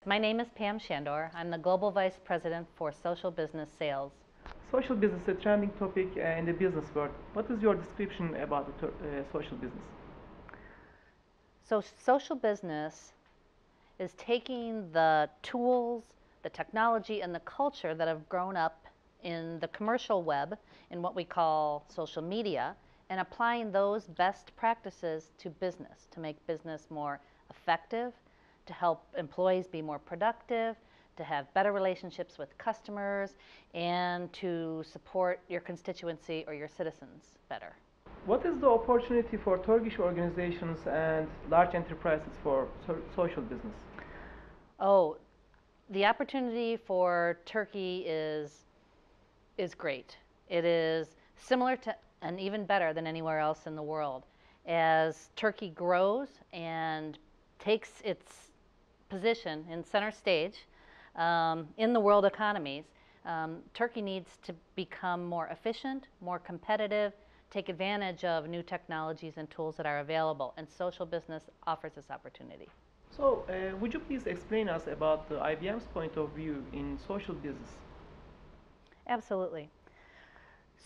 My name is Pam Chandor. I'm the Global Vice President for Social Business Sales. Social business is a trending topic in the business world. What is your description about the social business? So social business is taking the tools, the technology, and the culture that have grown up in the commercial web, in what we call social media, and applying those best practices to business, to make business more effective, to help employees be more productive, to have better relationships with customers, and to support your constituency or your citizens better. What is the opportunity for Turkish organizations and large enterprises for social business? Oh, the opportunity for Turkey is great. It is similar to and even better than anywhere else in the world. As Turkey grows and takes its position in center stage in the world economies, Turkey needs to become more efficient, more competitive, take advantage of new technologies and tools that are available, and social business offers this opportunity. So, would you please explain us about the IBM's point of view in social business? Absolutely.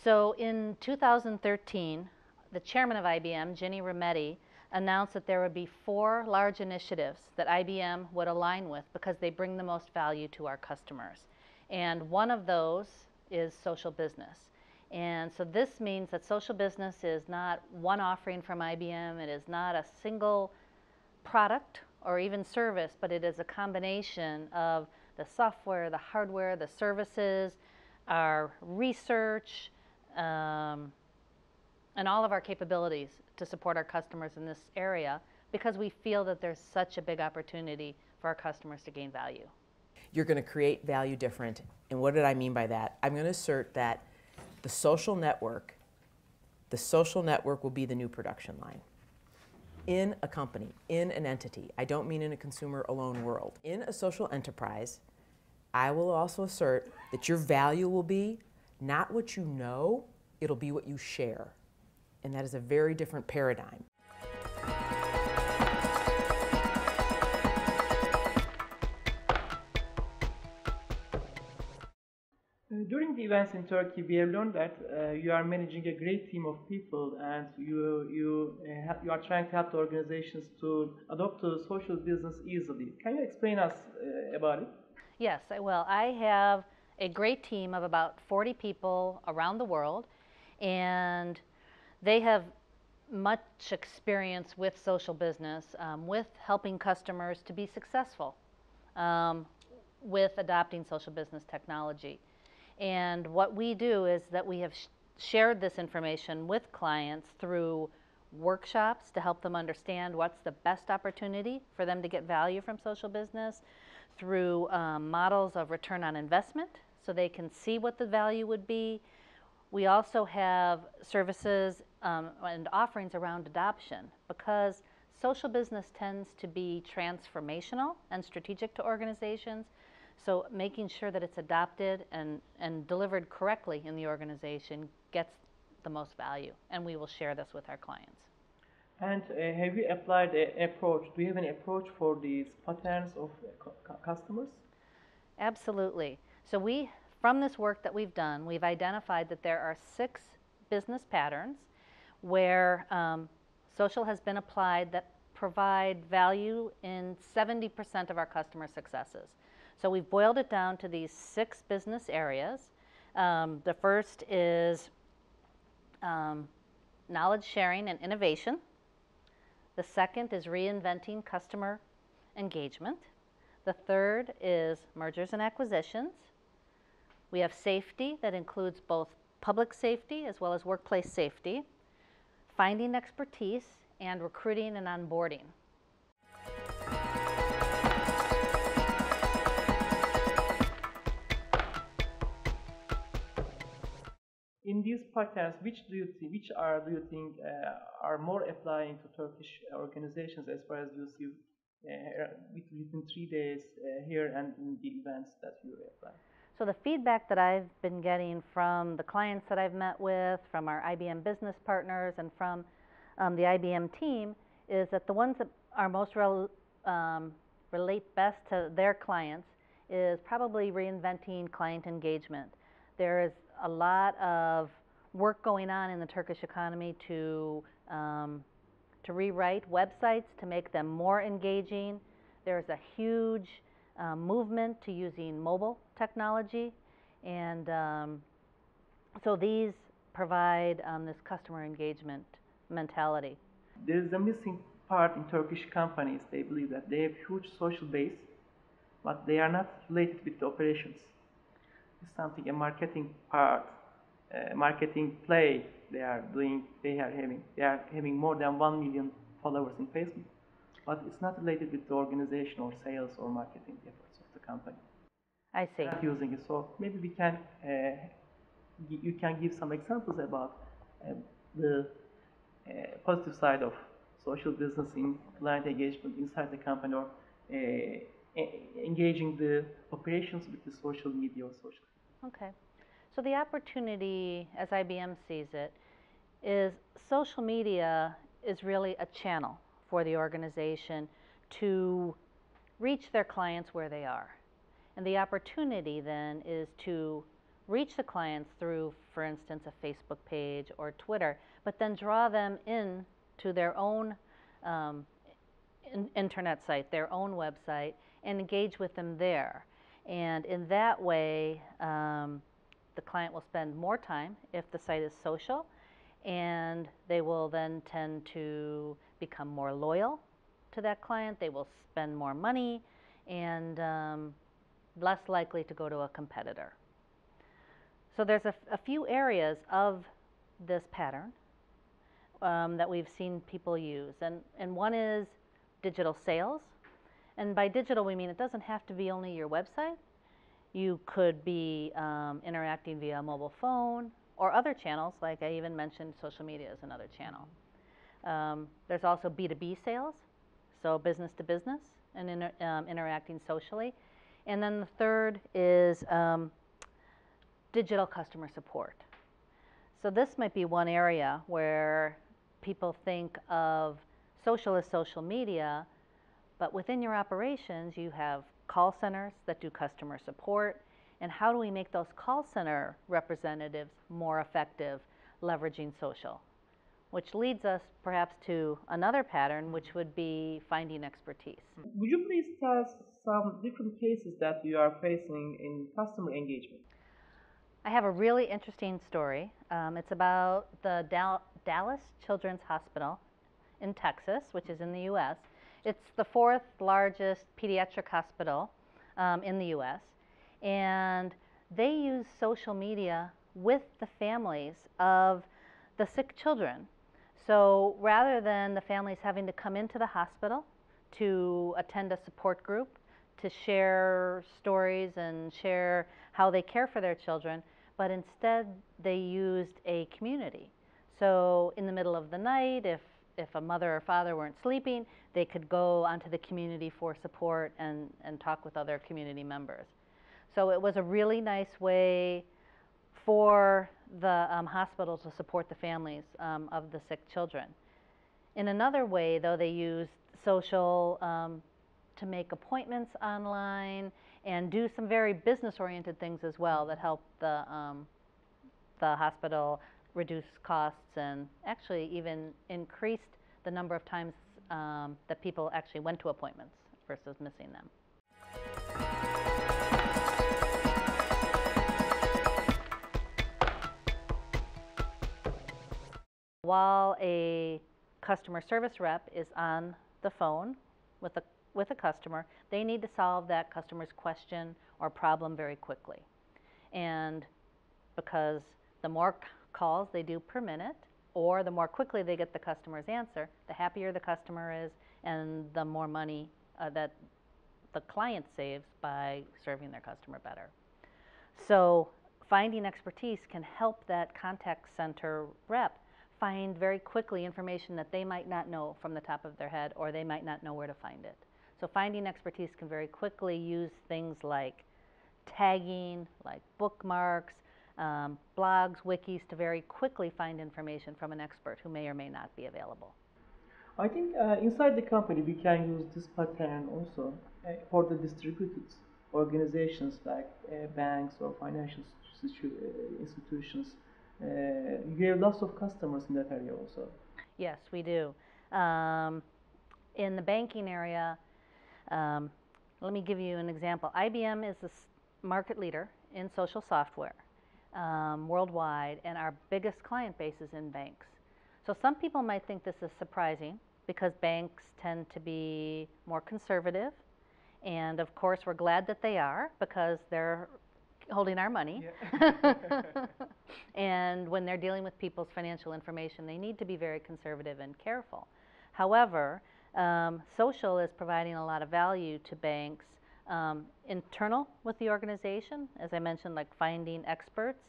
So in 2013, the chairman of IBM, Ginny Rometty, announced that there would be 4 large initiatives that IBM would align with because they bring the most value to our customers. And one of those is social business. And so this means that social business is not one offering from IBM, it is not a single product or even service, but it is a combination of the software, the hardware, the services, our research, and all of our capabilities to support our customers in this area, because we feel that there's such a big opportunity for our customers to gain value. You're going to create value different. And what did I mean by that? I'm going to assert that the social network will be the new production line. In a company, in an entity, I don't mean in a consumer alone world. In a social enterprise, I will also assert that your value will be not what you know, it'll be what you share. And that is a very different paradigm. During the events in Turkey, we have learned that you are managing a great team of people, and you are trying to help the organizations to adopt the social business easily. Can you explain us about it? Yes, I will. I have a great team of about 40 people around the world, and they have much experience with social business, with helping customers to be successful with adopting social business technology. And what we do is that we have shared this information with clients through workshops to help them understand what's the best opportunity for them to get value from social business, through models of return on investment so they can see what the value would be. We also have services and offerings around adoption, because social business tends to be transformational and strategic to organizations. So making sure that it's adopted and delivered correctly in the organization gets the most value, and we will share this with our clients. And have you applied an approach? Do you have an approach for these patterns of customers? Absolutely. So from this work that we've done, we've identified that there are 6 business patterns where social has been applied that provide value in 70% of our customer successes. So we've boiled it down to these 6 business areas. The first is knowledge sharing and innovation. The second is reinventing customer engagement. The third is mergers and acquisitions. We have safety, that includes both public safety as well as workplace safety, finding expertise, and recruiting and onboarding. In these patterns, which do you think are more applying to Turkish organizations, as far as you see within 3 days here and in the events that you apply? So the feedback that I've been getting from the clients that I've met with, from our IBM business partners, and from the IBM team is that the ones that are most relate best to their clients is probably reinventing client engagement. There is a lot of work going on in the Turkish economy to rewrite websites to make them more engaging. There's a huge movement to using mobile technology, and so these provide this customer engagement mentality. There is a missing part in Turkish companies. They believe that they have huge social base, but they are not related with the operations. It's something, a marketing part, marketing play they are doing. They are having more than 1 million followers in Facebook, but it's not related with the organization or sales or marketing efforts of the company. I see. Not using it. So maybe we can, you can give some examples about the positive side of social business in client engagement inside the company, or engaging the operations with the social media or social. Okay. So the opportunity, as IBM sees it, is social media is really a channel for the organization to reach their clients where they are. And the opportunity then is to reach the clients through, for instance, a Facebook page or Twitter, but then draw them in to their own internet site, their own website, and engage with them there. And in that way, the client will spend more time if the site is social, and they will then tend to become more loyal to that client. They will spend more money and less likely to go to a competitor. So there's a few areas of this pattern that we've seen people use, and one is digital sales. And by digital, we mean it doesn't have to be only your website. You could be interacting via mobile phone or other channels, like I even mentioned social media is another channel. There's also B2B sales, so business to business and interacting socially. And then the third is digital customer support. So this might be one area where people think of social as social media, but within your operations you have call centers that do customer support, and how do we make those call center representatives more effective leveraging social? Which leads us perhaps to another pattern, which would be finding expertise. Would you please tell us some different cases that you are facing in customer engagement? I have a really interesting story. It's about the Dallas Children's Hospital in Texas, which is in the U.S. It's the fourth largest pediatric hospital in the U.S. And they use social media with the families of the sick children. So rather than the families having to come into the hospital to attend a support group, to share stories and share how they care for their children, but instead they used a community. So in the middle of the night, if a mother or father weren't sleeping, they could go onto the community for support and talk with other community members. So it was a really nice way for the hospital to support the families of the sick children. In another way, though, they used social to make appointments online and do some very business-oriented things as well that helped the hospital reduce costs and actually even increased the number of times that people actually went to appointments versus missing them. While a customer service rep is on the phone with a customer, they need to solve that customer's question or problem very quickly. And because the more calls they do per minute, or the more quickly they get the customer's answer, the happier the customer is, and the more money that the client saves by serving their customer better. So finding expertise can help that contact center rep find very quickly information that they might not know from the top of their head, or they might not know where to find it. So finding expertise can very quickly use things like tagging, like bookmarks, blogs, wikis, to very quickly find information from an expert who may or may not be available. I think inside the company we can use this pattern also for the distributed organizations like banks or financial institutions. You have lots of customers in that area also. Yes, we do. In the banking area, um, let me give you an example. IBM is the market leader in social software worldwide, and our biggest client base is in banks. So some people might think this is surprising because banks tend to be more conservative, and of course we're glad that they are because they're holding our money. Yeah. And when they're dealing with people's financial information, they need to be very conservative and careful. However, social is providing a lot of value to banks, internal with the organization, as I mentioned, like finding experts.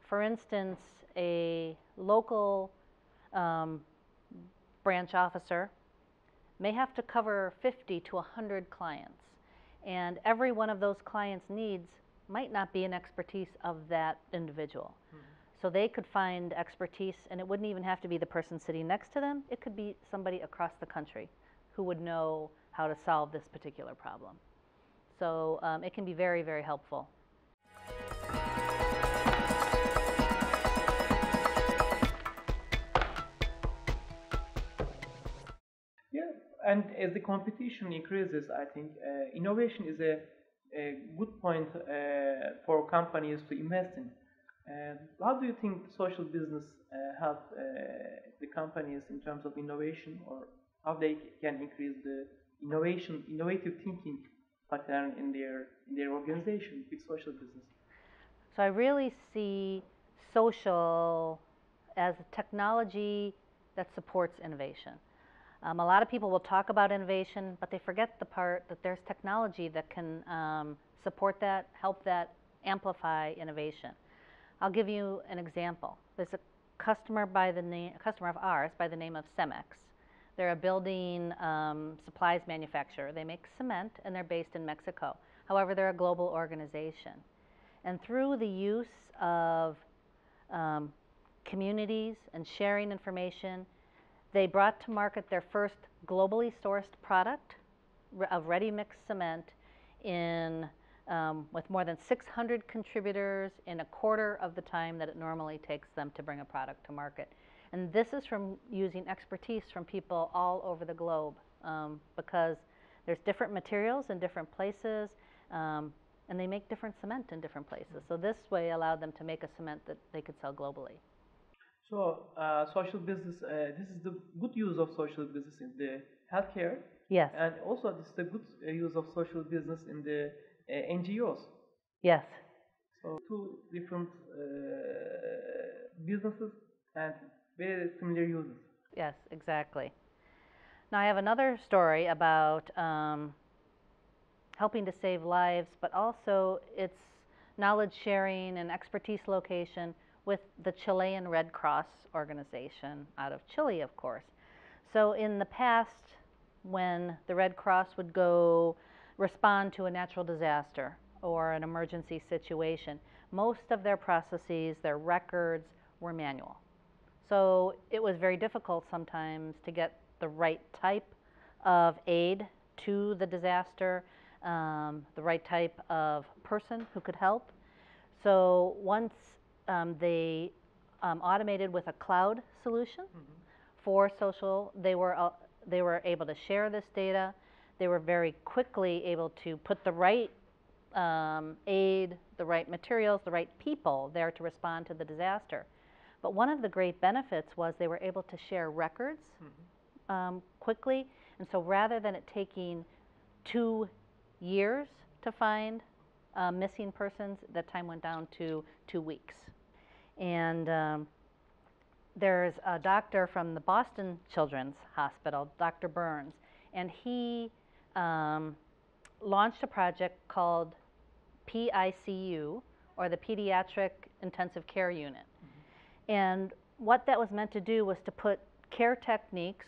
For instance, a local branch officer may have to cover 50 to 100 clients, and every one of those clients' needs might not be an expertise of that individual. Mm-hmm. So they could find expertise, and it wouldn't even have to be the person sitting next to them. It could be somebody across the country who would know how to solve this particular problem. So it can be very, very helpful. Yeah, and as the competition increases, I think innovation is a good point for companies to invest in. How do you think social business help the companies in terms of innovation, or how they can increase the innovative thinking pattern in their organization with social business? So I really see social as a technology that supports innovation. A lot of people will talk about innovation, but they forget the part that there's technology that can support that, help that, amplify innovation. I'll give you an example. There's a customer of ours by the name of Cemex. They're a building supplies manufacturer. They make cement, and they're based in Mexico. However, they're a global organization. And through the use of communities and sharing information, they brought to market their first globally sourced product of ready-mix cement with more than 600 contributors in a quarter of the time that it normally takes them to bring a product to market. And this is from using expertise from people all over the globe, because there's different materials in different places, and they make different cement in different places. So this way allowed them to make a cement that they could sell globally. So social business, this is the good use of social business in the healthcare. Yes. And also this is the good use of social business in the NGOs. Yes. So two different businesses and very similar uses. Yes, exactly. Now I have another story about helping to save lives, but also it's knowledge sharing and expertise location with the Chilean Red Cross organization out of Chile, of course. So in the past, when the Red Cross would go respond to a natural disaster or an emergency situation, most of their processes, their records, were manual. So it was very difficult sometimes to get the right type of aid to the disaster, the right type of person who could help. So once they automated with a cloud solution for social, they were able to share this data. They were very quickly able to put the right aid, the right materials, the right people there to respond to the disaster. But one of the great benefits was they were able to share records quickly. And so rather than it taking 2 years to find missing persons, the time went down to 2 weeks. And there's a doctor from the Boston Children's Hospital, Dr. Burns, and he launched a project called PICU, or the Pediatric Intensive Care Unit. And what that was meant to do was to put care techniques,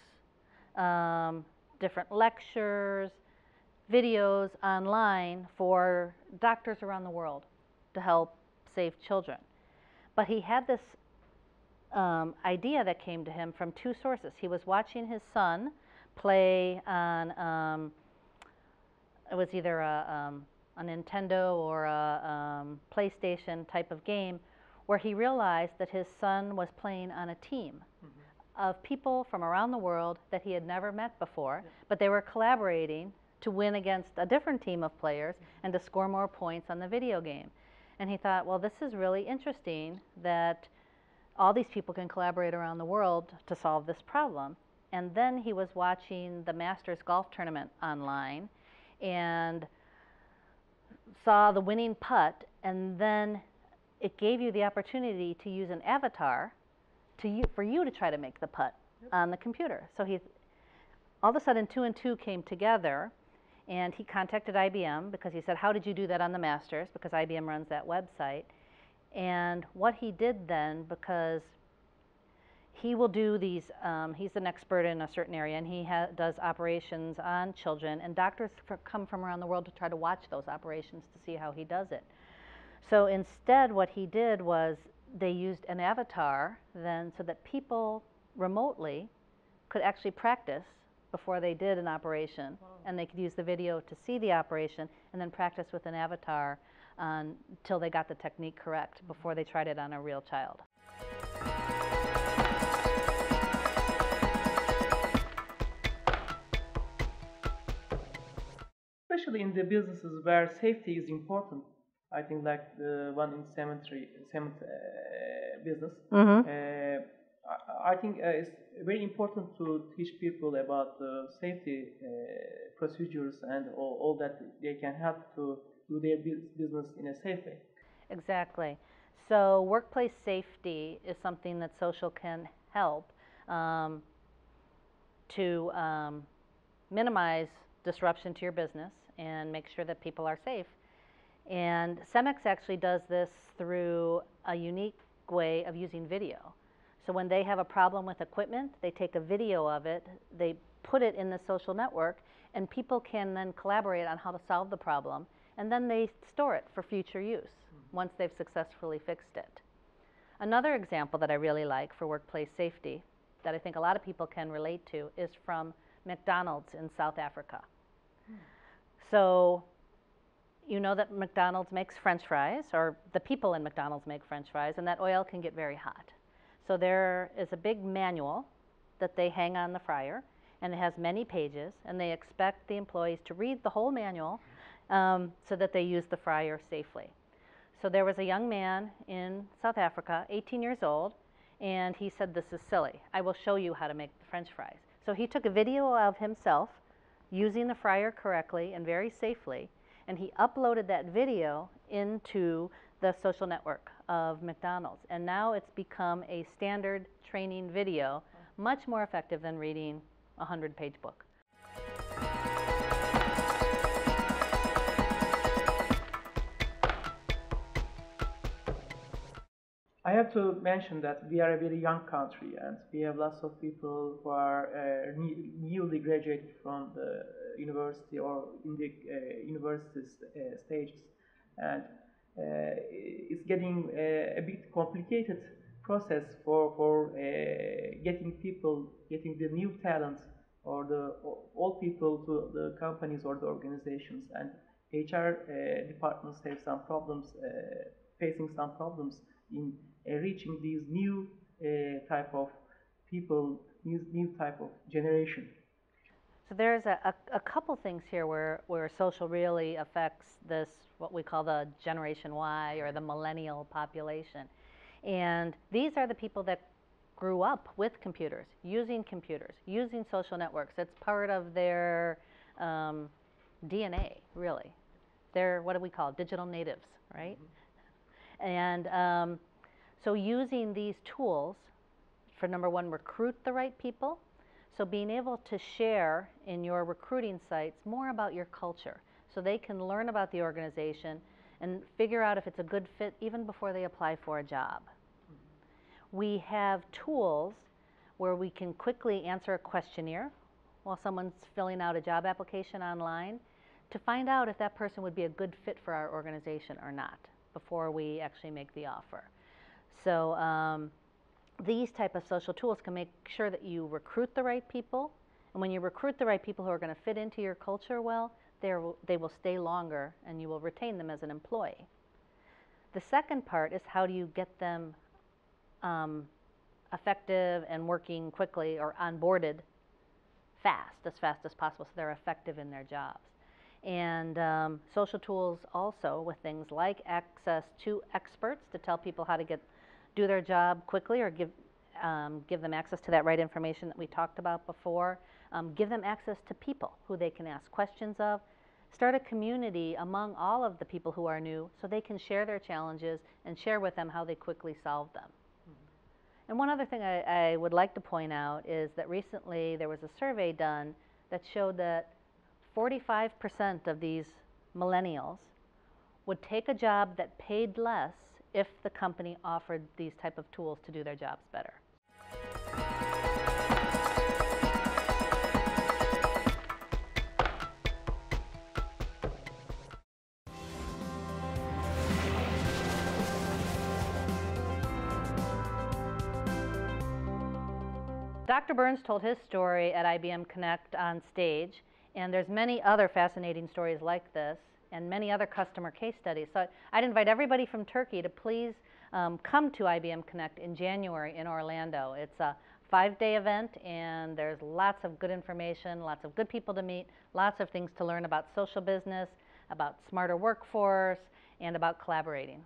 different lectures, videos online for doctors around the world to help save children. But he had this idea that came to him from two sources. He was watching his son play on, it was either a Nintendo or a PlayStation type of game, where he realized that his son was playing on a team of people from around the world that he had never met before, but they were collaborating to win against a different team of players and to score more points on the video game. And he thought, well, this is really interesting that all these people can collaborate around the world to solve this problem. And then he was watching the Masters golf tournament online and saw the winning putt, and then it gave you the opportunity to use an avatar for you to try to make the putt on the computer. So all of a sudden 2 and 2 came together, and he contacted IBM because he said, how did you do that on the Masters? Because IBM runs that website. And what he did then, because he will do these, he's an expert in a certain area, and he does operations on children, and doctors come from around the world to try to watch those operations to see how he does it. So instead, what he did was they used an avatar then so that people remotely could actually practice before they did an operation. Wow. And they could use the video to see the operation and then practice with an avatar until they got the technique correct before they tried it on a real child. Especially in the businesses where safety is important, I think like the one in cement business. I think it's very important to teach people about safety procedures and all that they can help to do their business in a safe way. Exactly. So workplace safety is something that social can help to minimize disruption to your business and make sure that people are safe. And CEMEX actually does this through a unique way of using video. So when they have a problem with equipment, they take a video of it, they put it in the social network, and people can then collaborate on how to solve the problem, and then they store it for future use once they've successfully fixed it. Another example that I really like for workplace safety that I think a lot of people can relate to is from McDonald's in South Africa. So you know that McDonald's makes French fries, or the people in McDonald's make French fries, and that oil can get very hot. So there is a big manual that they hang on the fryer, and it has many pages, and they expect the employees to read the whole manual so that they use the fryer safely. So there was a young man in South Africa, 18 years old, and he said, this is silly. I will show you how to make the French fries. So he took a video of himself using the fryer correctly and very safely, and he uploaded that video into the social network of McDonald's. And now it's become a standard training video, much more effective than reading a 100-page book. I have to mention that we are a very young country, and we have lots of people who are newly graduated from the university or in the university stages, and it's getting a bit complicated process for getting the new talents or the all people to the companies or the organizations, and HR departments have some problems, facing some problems in reaching these new type of people, new type of generation. So there's a couple things here where social really affects this, what we call the Generation Y or the millennial population. And these are the people that grew up with computers, using social networks. It's part of their DNA, really. They're, what do we call it? Digital natives, right? Mm-hmm. And so using these tools for, number one, recruit the right people. So being able to share in your recruiting sites more about your culture so they can learn about the organization and figure out if it's a good fit even before they apply for a job. We have tools where we can quickly answer a questionnaire while someone's filling out a job application online to find out if that person would be a good fit for our organization or not before we actually make the offer. So these type of social tools can make sure that you recruit the right people, and when you recruit the right people who are going to fit into your culture well, they will stay longer and you will retain them as an employee. The second part is how do you get them effective and working quickly or onboarded as fast as possible, so they're effective in their jobs. And social tools also with things like access to experts to tell people how to do their job quickly, or give them access to that right information that we talked about before. Give them access to people who they can ask questions of. Start a community among all of the people who are new so they can share their challenges and share with them how they quickly solve them. And one other thing I would like to point out is that recently there was a survey done that showed that 45% of these millennials would take a job that paid less if the company offered these type of tools to do their jobs better. Dr. Burns told his story at IBM Connect on stage, and there's many other fascinating stories like this and many other customer case studies. So I'd invite everybody from Turkey to please come to IBM Connect in January in Orlando. It's a 5-day event, and there's lots of good information, lots of good people to meet, lots of things to learn about social business, about smarter workforce, and about collaborating.